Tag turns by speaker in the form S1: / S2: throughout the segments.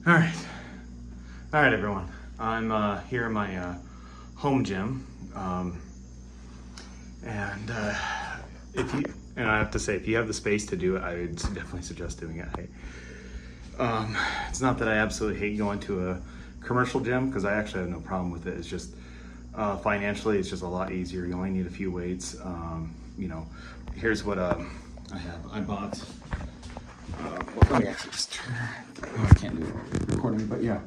S1: All right, everyone. I'm here in my home gym, and if you and I have to say, if you have the space to do it, I would definitely suggest doing it. It's not that I absolutely hate going to a commercial gym because I actually have no problem with it. It's just financially, it's just a lot easier. You only need a few weights. Here's what I have. I bought. Let me actually just turn. Oh, I can't do it recording, but yeah,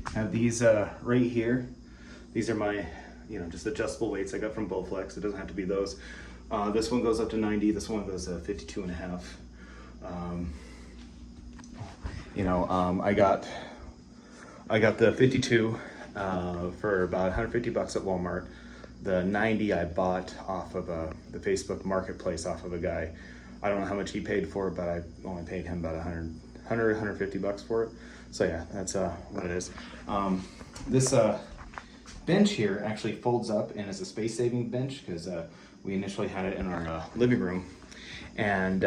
S1: I have these right here. These are my, just adjustable weights I got from Bowflex. It doesn't have to be those. This one goes up to 90. This one goes to 52 and a half. I got the 52 for about 150 bucks at Walmart. The 90 I bought off of the Facebook Marketplace off of a guy. I don't know how much he paid for it, but I only paid him about 150 bucks for it. So yeah, that's what it is. This bench here actually folds up and is a space-saving bench because we initially had it in our living room, and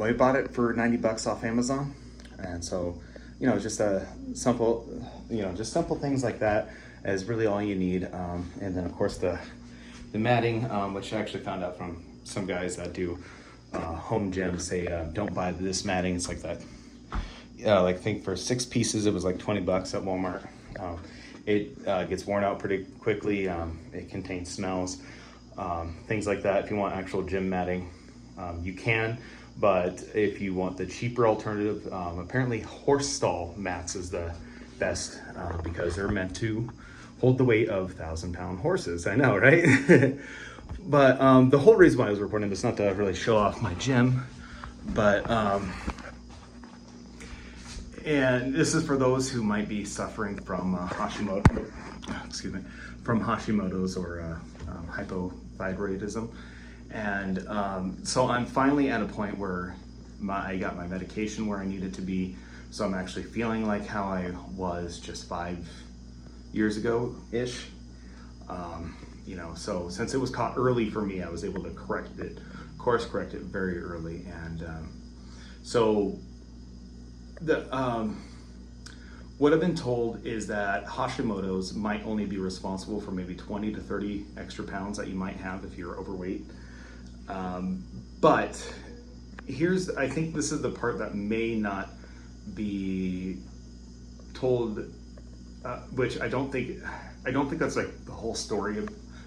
S1: we bought it for 90 bucks off Amazon. And so, just a simple, just simple things like that is really all you need. And then of course the matting, which I actually found out from some guys that do home gyms, say don't buy this matting. It's like that. I think for 6 pieces it was like 20 bucks at Walmart. It gets worn out pretty quickly. It contains smells, things like that. If you want actual gym matting, you can. But if you want the cheaper alternative, apparently horse stall mats is the best because they're meant to hold the weight of 1,000-pound horses. I know, right? But the whole reason why I was recording this, not to really show off my gym, but and this is for those who might be suffering from Hashimoto's or hypothyroidism. And so I'm finally at a point where I got my medication where I needed to be. So I'm actually feeling like how I was just 5 years ago-ish. So since it was caught early for me, I was able to course correct it very early. And what I've been told is that Hashimoto's might only be responsible for maybe 20 to 30 extra pounds that you might have if you're overweight. But I think this is the part that may not be told, which I don't think that's like the whole story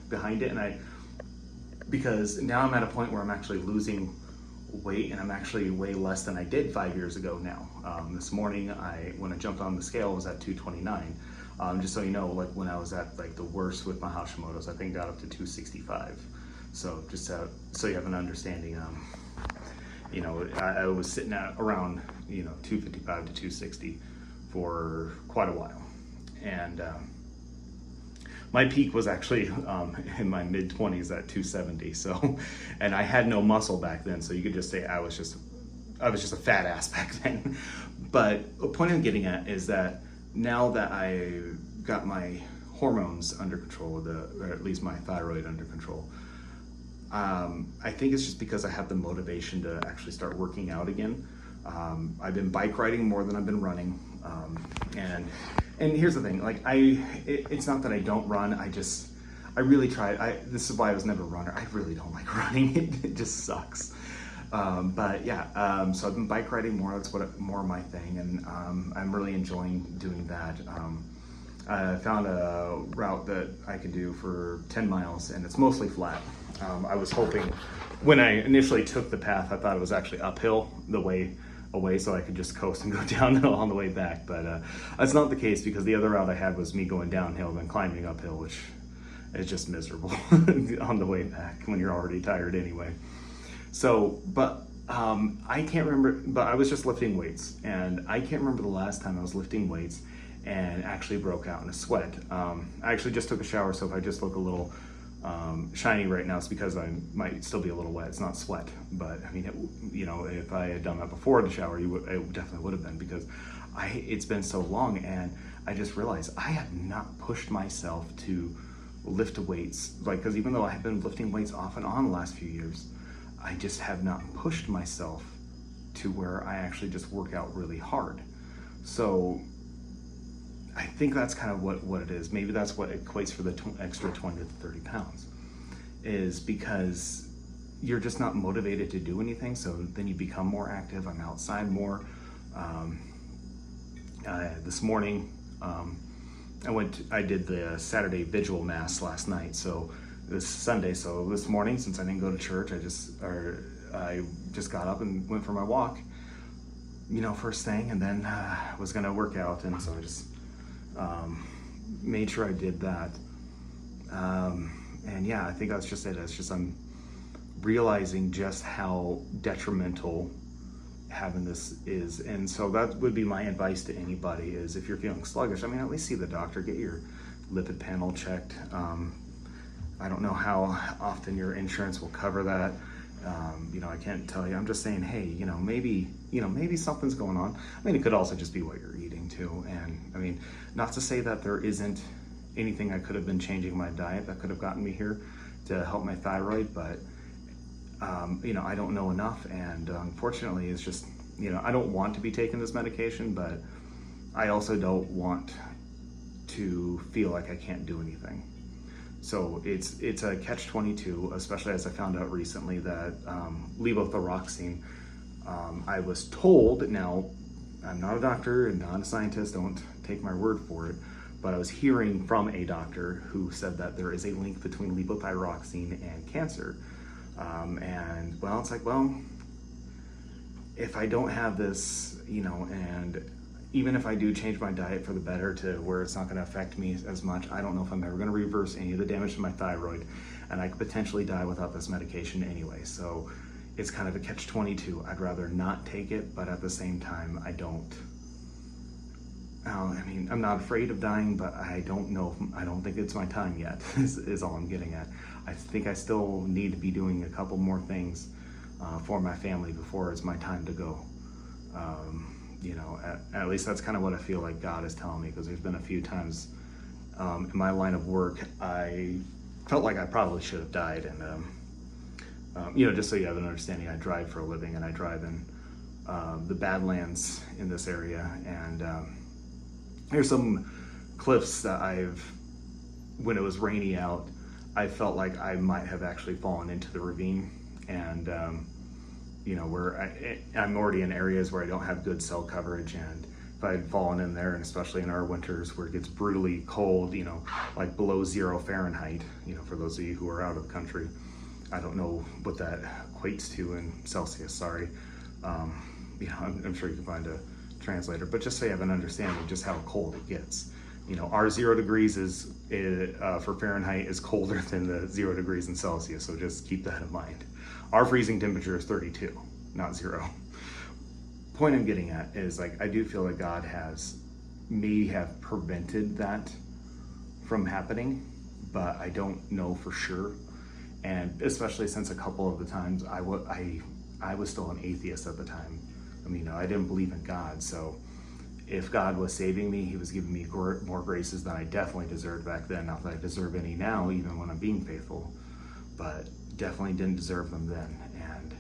S1: behind it. Because now I'm at a point where I'm actually losing weight, and I'm actually way less than I did 5 years ago now. This morning, when I jumped on the scale, I was at 229. Just so you know, like when I was at like the worst with my Hashimoto's, I think got up to 265. So just so you have an understanding, I was sitting at around 255 to 260 for quite a while, and my peak was actually in my mid 20s at 270. So, and I had no muscle back then, so you could just say I was just a fat ass back then. But the point I'm getting at is that now that I got my hormones under control, or at least my thyroid under control, I think it's just because I have the motivation to actually start working out again. I've been bike riding more than I've been running, and here's the thing: like it's not that I don't run. I really try. This is why I was never a runner. I really don't like running. It just sucks. But yeah, so I've been bike riding more. That's more my thing, and I'm really enjoying doing that. I found a route that I could do for 10 miles, and it's mostly flat. I was hoping, when I initially took the path, I thought it was actually uphill the way away, so I could just coast and go downhill on the way back. But that's not the case, because the other route I had was me going downhill and climbing uphill, which is just miserable on the way back when you're already tired anyway. So, but I can't remember, but I was just lifting weights, and I can't remember the last time I was lifting weights and actually broke out in a sweat. I actually just took a shower, so if I just look a little shiny right now, it's because I might still be a little wet. It's not sweat, but I mean, if I had done that before the shower, it definitely would have been, because it's been so long, and I just realized I have not pushed myself to lift weights, because even though I have been lifting weights off and on the last few years, I just have not pushed myself to where I actually just work out really hard. So I think that's kind of what it is. Maybe that's what equates for the extra 20 to 30 pounds, is because you're just not motivated to do anything. So then you become more active. I'm outside more. This morning, I did the Saturday vigil mass last night. So this Sunday, so this morning, since I didn't go to church, I just got up and went for my walk, first thing, and then was gonna work out, and so I just made sure I did that. And yeah, I think that's just it. It's just I'm realizing just how detrimental having this is. And so that would be my advice to anybody, is if you're feeling sluggish, at least see the doctor, get your lipid panel checked. I don't know how often your insurance will cover that. I can't tell you. I'm just saying, hey, maybe something's going on. It could also just be what you're eating too. And not to say that there isn't anything I could have been changing in my diet that could have gotten me here to help my thyroid, but I don't know enough. And unfortunately, it's just, I don't want to be taking this medication, but I also don't want to feel like I can't do anything. So it's a catch-22, especially as I found out recently that levothyroxine, I was told, now I'm not a doctor and not a scientist, don't take my word for it, but I was hearing from a doctor who said that there is a link between levothyroxine and cancer. If I don't have this, and even if I do change my diet for the better to where it's not going to affect me as much, I don't know if I'm ever going to reverse any of the damage to my thyroid, and I could potentially die without this medication anyway. So it's kind of a catch-22. I'd rather not take it, but at the same time, I'm not afraid of dying, but I don't think it's my time yet, is all I'm getting at. I think I still need to be doing a couple more things for my family before it's my time to go. At least that's kind of what I feel like God is telling me, because there's been a few times in my line of work I felt like I probably should have died. And just so you have an understanding, I drive for a living, and I drive in the Badlands in this area, and there's some cliffs that when it was rainy out, I felt like I might have actually fallen into the ravine. And where I'm already in areas where I don't have good cell coverage, and if I had fallen in there, and especially in our winters where it gets brutally cold, like below 0 Fahrenheit, for those of you who are out of the country, I don't know what that equates to in Celsius, sorry. I'm sure you can find a translator, but just so you have an understanding of just how cold it gets. Our 0 degrees is for Fahrenheit is colder than the 0 degrees in Celsius, so just keep that in mind. Our freezing temperature is 32, not 0. Point I'm getting at is, I do feel like God may have prevented that from happening, but I don't know for sure. And especially since a couple of the times I was still an atheist at the time. I didn't believe in God, so if God was saving me, he was giving me more graces than I definitely deserved back then. Not that I deserve any now, even when I'm being faithful, but definitely didn't deserve them then. And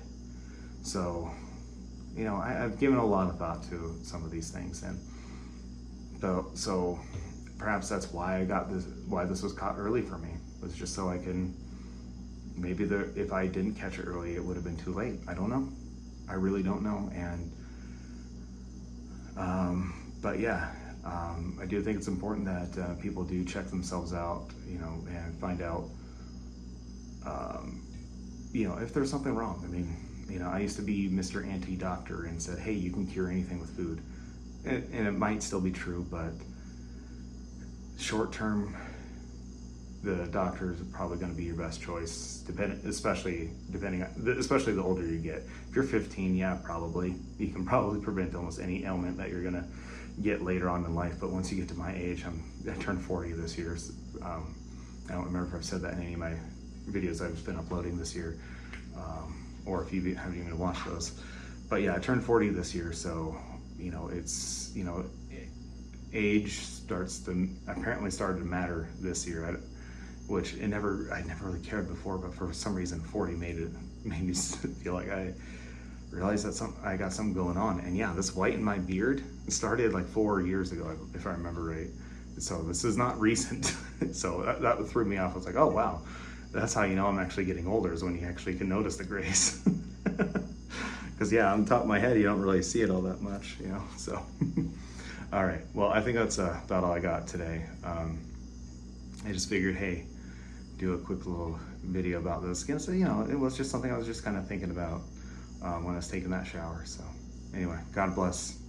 S1: so, I've given a lot of thought to some of these things, and so perhaps that's why why this was caught early for me, was just so I can, if I didn't catch it early, it would have been too late. I don't know. I really don't know. And but yeah, I do think it's important that people do check themselves out, and find out, if there's something wrong. I used to be Mr. Anti-Doctor and said, hey, you can cure anything with food. And it might still be true, but short term, the doctor is probably going to be your best choice, especially the older you get. If you're 15, yeah, probably. You can probably prevent almost any ailment that you're going to get later on in life. But once you get to my age, I turned 40 this year. I don't remember if I've said that in any of my videos I've been uploading this year, or if you haven't even watched those. But yeah, I turned 40 this year, so it's age apparently started to matter this year. Which I never really cared before, but for some reason 40 made me feel like realized that I got something going on. And yeah, this white in my beard started like 4 years ago, if I remember right. So this is not recent. So that threw me off. I was like, oh wow, that's how you know I'm actually getting older, is when you actually can notice the grays. Because yeah, on top of my head, you don't really see it all that much, you know. So all right, well, I think that's about all I got today. I just figured, hey, do a quick little video about this. Again, so, you know, it was just something I was just kind of thinking about when I was taking that shower. So anyway, God bless.